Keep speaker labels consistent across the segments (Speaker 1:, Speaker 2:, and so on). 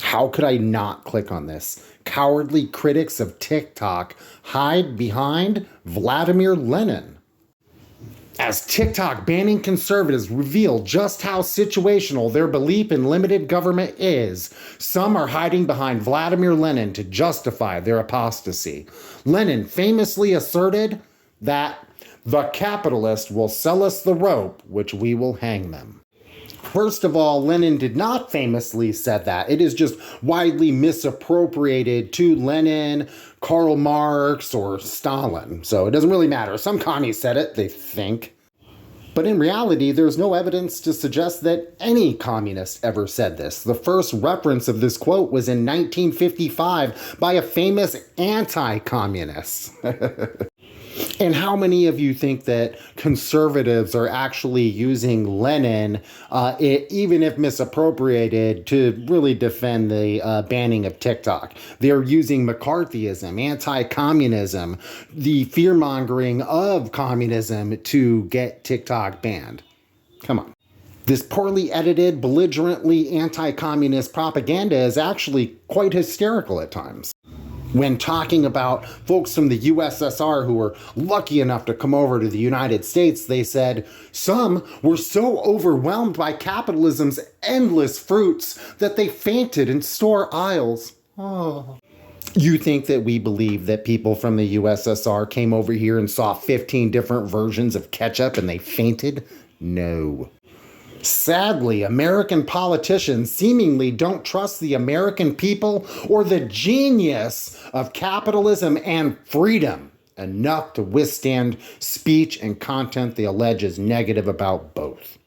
Speaker 1: How could I not click on this? Cowardly critics of TikTok hide behind Vladimir Lenin. As TikTok banning conservatives reveal just how situational their belief in limited government is, some are hiding behind Vladimir Lenin to justify their apostasy. Lenin famously asserted that the capitalist will sell us the rope, which we will hang them. First of all, Lenin did not famously said that. It is just widely misappropriated to Lenin, Karl Marx, or Stalin. So it doesn't really matter. Some commies said it, they think. But in reality, there's no evidence to suggest that any communist ever said this. The first reference of this quote was in 1955 by a famous anti-communist. And how many of you think that conservatives are actually using Lenin, even if misappropriated, to really defend the banning of TikTok? They're using McCarthyism, anti-communism, the fear-mongering of communism to get TikTok banned. Come on. This poorly edited, belligerently anti-communist propaganda is actually quite hysterical at times. When talking about folks from the USSR who were lucky enough to come over to the United States, they said some were so overwhelmed by capitalism's endless fruits that they fainted in store aisles. Oh. You think that we believe that people from the USSR came over here and saw 15 different versions of ketchup and they fainted? No. Sadly, American politicians seemingly don't trust the American people or the genius of capitalism and freedom enough to withstand speech and content they allege is negative about both.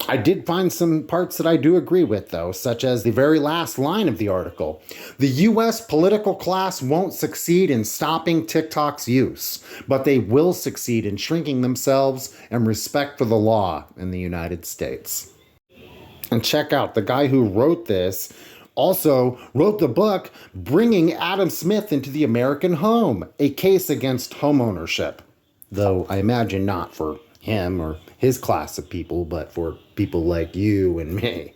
Speaker 1: I did find some parts that I do agree with, though, such as the very last line of the article. The U.S. political class won't succeed in stopping TikTok's use, but they will succeed in shrinking themselves and respect for the law in the United States. And check out, the guy who wrote this also wrote the book Bringing Adam Smith into the American Home, a case against homeownership. Though I imagine not for him or his class of people, but for people like you and me.